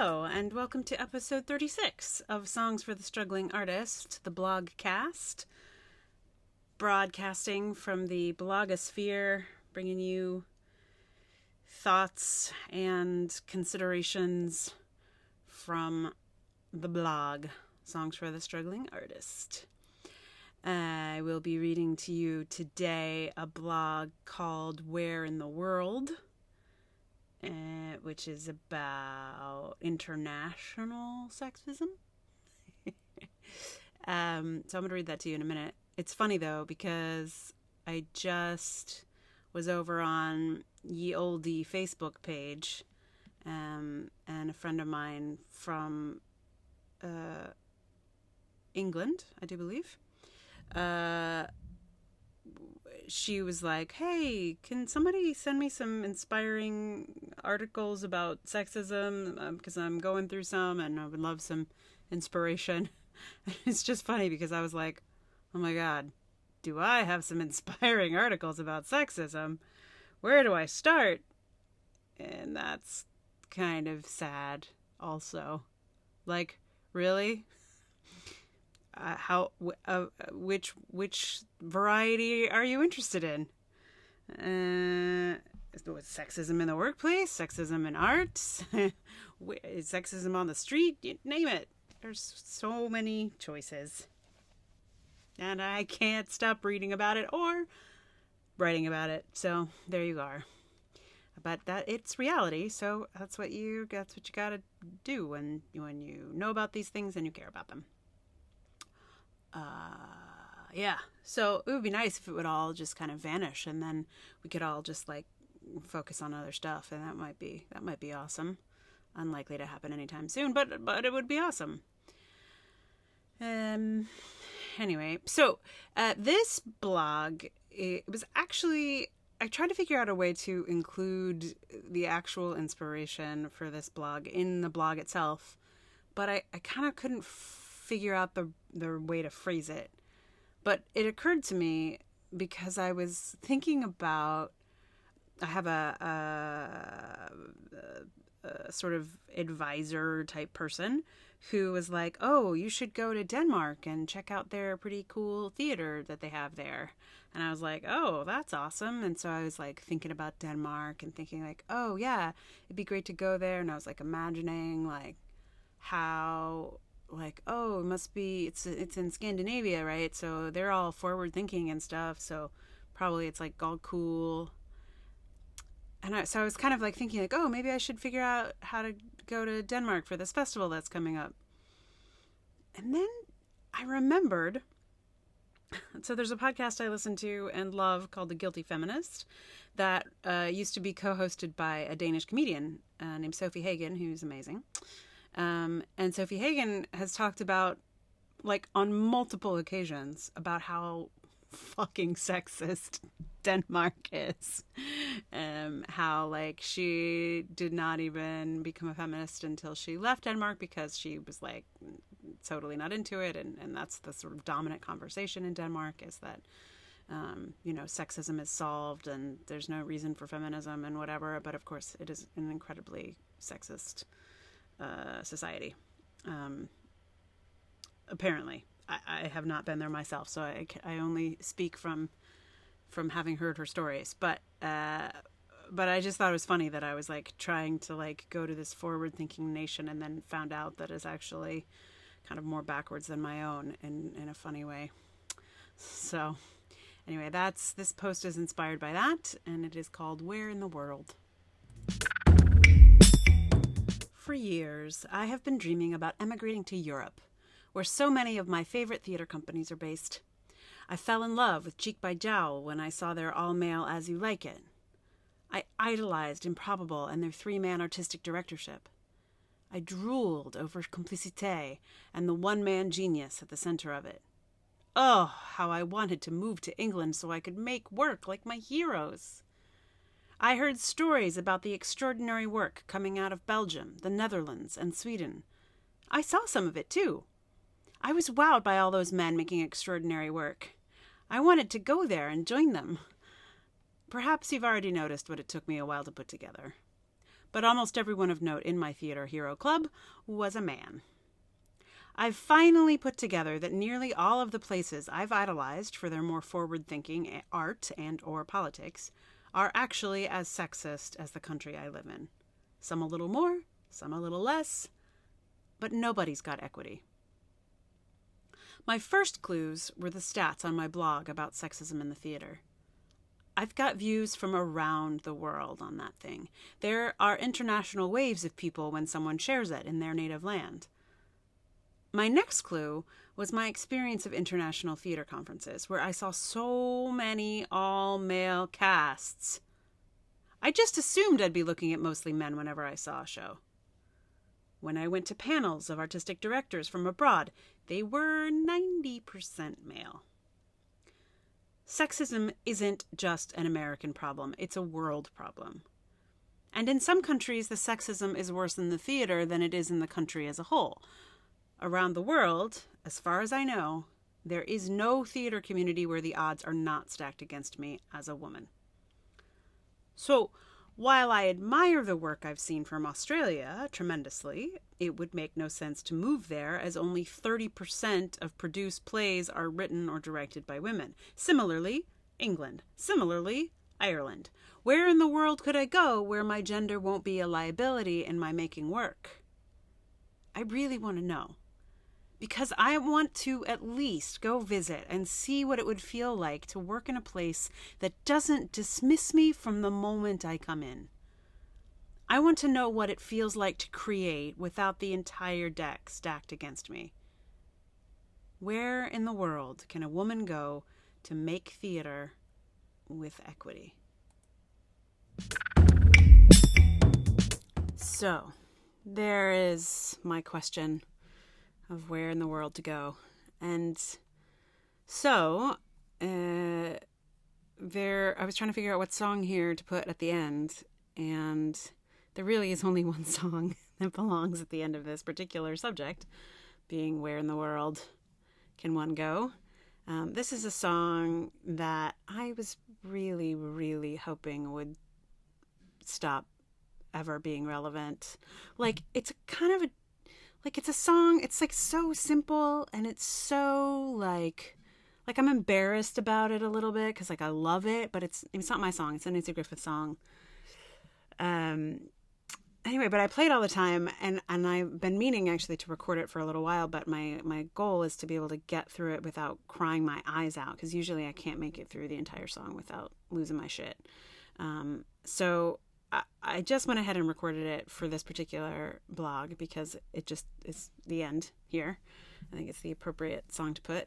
Hello, and welcome to episode 36 of Songs for the Struggling Artist, the blog cast, broadcasting from the blogosphere, bringing you thoughts and considerations from the blog, Songs for the Struggling Artist. I will be reading to you today a blog called Where in the World, which is about international sexism. So I'm going to read that to you in a minute. It's funny, though, because I just was over on Ye Olde Facebook page, and a friend of mine from England, I do believe, she was like, hey, can somebody send me some inspiring articles about sexism? Because I'm going through some and I would love some inspiration. It's just funny because I was like, oh my God, do I have some inspiring articles about sexism? Where do I start? And that's kind of sad also. Like, really? Which variety are you interested in? Sexism in the workplace, sexism in arts, sexism on the street, you name it. There's so many choices. And I can't stop reading about it or writing about it. So there you are. But that it's reality, so that's what you gotta do when you know about these things and you care about them. Yeah, so it would be nice if it would all just kind of vanish and then we could all just like focus on other stuff, and that might be awesome. Unlikely to happen anytime soon, but it would be awesome. Anyway, so this blog, it was actually, I tried to figure out a way to include the actual inspiration for this blog in the blog itself, but I kind of couldn't figure out the way to phrase it. But it occurred to me because I was thinking about, I have a sort of advisor type person who was like, oh, you should go to Denmark and check out their pretty cool theater that they have there. And I was like, oh, that's awesome. And so I was like thinking about Denmark and thinking like, oh yeah, it'd be great to go there. And I was like imagining like how, like, oh, it must be, it's in Scandinavia, right? So they're all forward thinking and stuff. So probably it's like all cool. And so I was kind of like thinking like, oh, maybe I should figure out how to go to Denmark for this festival that's coming up. And then I remembered, so there's a podcast I listen to and love called The Guilty Feminist that used to be co-hosted by a Danish comedian named Sophie Hagen, who's amazing. And Sophie Hagen has talked about, like, on multiple occasions about how fucking sexist Denmark is. How, like, she did not even become a feminist until she left Denmark because she was, like, totally not into it. And that's the sort of dominant conversation in Denmark, is that, sexism is solved and there's no reason for feminism and whatever. But, of course, it is an incredibly sexist society. Apparently, I have not been there myself, so I only speak from having heard her stories. But I just thought it was funny that I was like trying to like go to this forward-thinking nation and then found out that it's actually kind of more backwards than my own in a funny way. So anyway, this post is inspired by that, and it is called Where in the World. For years, I have been dreaming about emigrating to Europe, where so many of my favorite theater companies are based. I fell in love with Cheek by Jowel when I saw their all-male As You Like It. I idolized Improbable and their 3-man artistic directorship. I drooled over Complicite and the one-man genius at the center of it. Oh, how I wanted to move to England so I could make work like my heroes. I heard stories about the extraordinary work coming out of Belgium, the Netherlands, and Sweden. I saw some of it, too. I was wowed by all those men making extraordinary work. I wanted to go there and join them. Perhaps you've already noticed what it took me a while to put together. but almost everyone of note in my theater hero club was a man. I've finally put together that nearly all of the places I've idolized for their more forward-thinking art and or politics are actually as sexist as the country I live in. Some a little more, some a little less, but nobody's got equity. My first clues were the stats on my blog about sexism in the theater. I've got views from around the world on that thing. There are international waves of people when someone shares it in their native land. My next clue was my experience of international theater conferences, where I saw so many all-male casts. I just assumed I'd be looking at mostly men whenever I saw a show. When I went to panels of artistic directors from abroad, they were 90% male. Sexism isn't just an American problem, it's a world problem. And in some countries, the sexism is worse in the theater than it is in the country as a whole. Around the world, as far as I know, there is no theater community where the odds are not stacked against me as a woman. So, while I admire the work I've seen from Australia tremendously, it would make no sense to move there, as only 30% of produced plays are written or directed by women. Similarly, England. Similarly, Ireland. Where in the world could I go where my gender won't be a liability in my making work? I really want to know. Because I want to at least go visit and see what it would feel like to work in a place that doesn't dismiss me from the moment I come in. I want to know what it feels like to create without the entire deck stacked against me. Where in the world can a woman go to make theater with equity? So, there is my question of where in the world to go. And so, I was trying to figure out what song here to put at the end, and there really is only one song that belongs at the end of this particular subject, being where in the world can one go. This is a song that I was really, really hoping would stop ever being relevant. Like, it's it's a song, it's like so simple, and it's so like I'm embarrassed about it a little bit, because like I love it, but it's not my song, it's a Nancy Griffith song. Anyway, but I play it all the time, and I've been meaning actually to record it for a little while, but my goal is to be able to get through it without crying my eyes out, because usually I can't make it through the entire song without losing my shit. So I just went ahead and recorded it for this particular blog because it just is the end here. I think it's the appropriate song to put.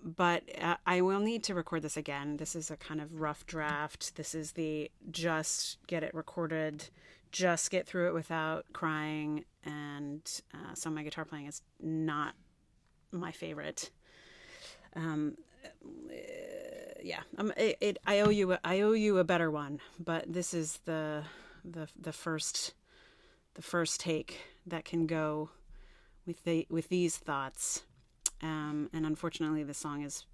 But I will need to record this again. This is a kind of rough draft. This is the just get it recorded, just get through it without crying. And so my guitar playing is not my favorite. I owe you a better one, but this is the first take that can go with these thoughts. And unfortunately, the song is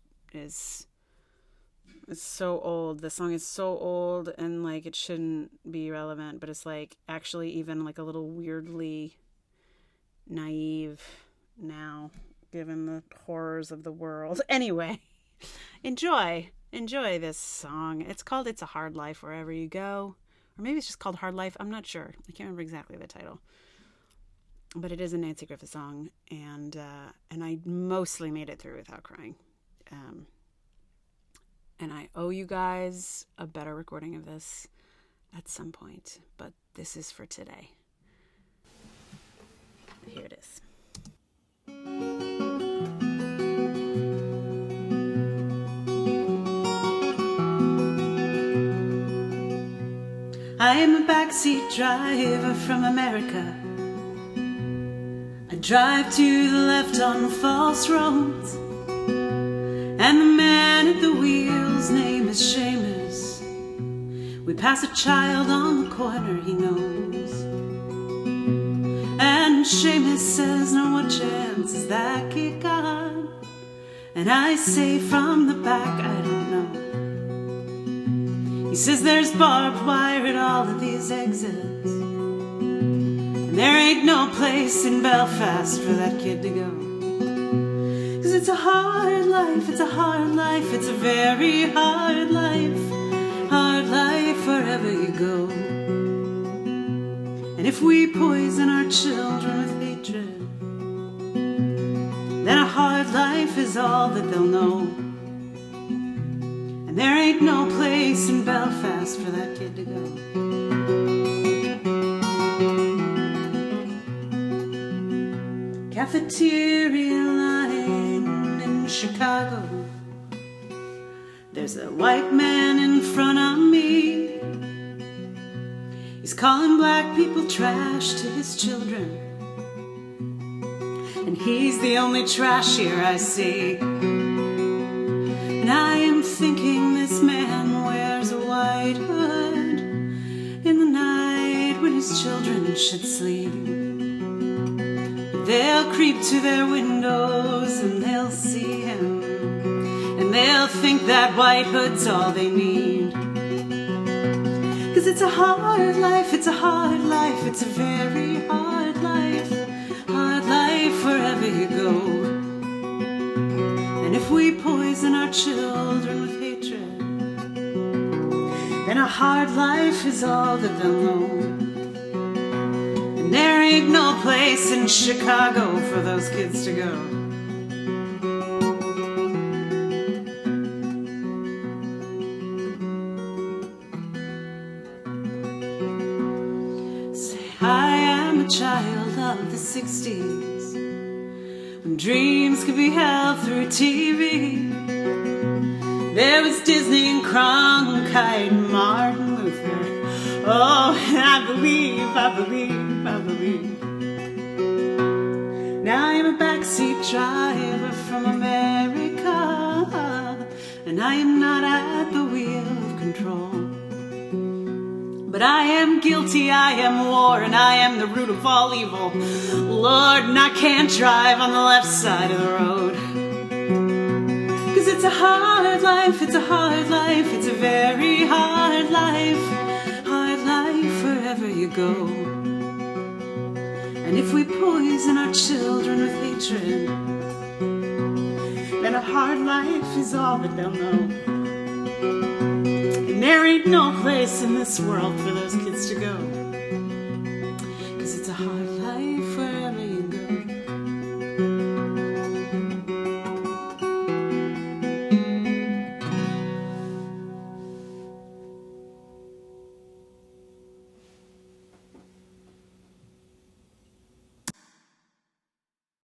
so old. The song is so old, and like it shouldn't be relevant, but it's like actually even like a little weirdly naive now, given the horrors of the world. Anyway, enjoy this song. It's called "It's a Hard Life Wherever You Go," or maybe it's just called "Hard Life." I'm not sure. I can't remember exactly the title. But it is a Nancy Griffith song, and I mostly made it through without crying. And I owe you guys a better recording of this at some point, but this is for today. Here it is. I am a backseat driver from America. I drive to the left on false roads, and the man at the wheel's name is Seamus. We pass a child on the corner he knows, and Seamus says, "Now what chance has that kid got?" And I say from the back, "I don't know." He says there's barbed wire at all of these exits, and there ain't no place in Belfast for that kid to go. 'Cause it's a hard life, it's a hard life, it's a very hard life wherever you go. And if we poison our children with hatred, then a hard life is all that they'll know. And there ain't no place in Belfast for that kid to go. Cafeteria line in Chicago, there's a white man in front of me. He's calling black people trash to his children, and he's the only trash here I see. And I am thinking this man wears a white hood in the night when his children should sleep. But they'll creep to their windows and they'll see him, and they'll think that white hood's all they need. 'Cause it's a hard life, it's a hard life, it's a very hard life wherever you go. And if we poison our children with hatred, then a hard life is all that they'll know. And there ain't no place in Chicago for those kids to go. I am a child of the 60s, when dreams could be held through TV. There was Disney and Cronkite and Martin Luther. Oh, and I believe. Now I'm a backseat driver from America, and I am not at the wheel of control. But I am guilty, I am war, and I am the root of all evil. Lord, and I can't drive on the left side of the road. 'Cause it's a hard life, it's a hard life, it's a very hard life wherever you go. And if we poison our children with hatred, then a hard life is all that they'll know. And there ain't no place in this world for those kids to go. 'Cause it's a hard life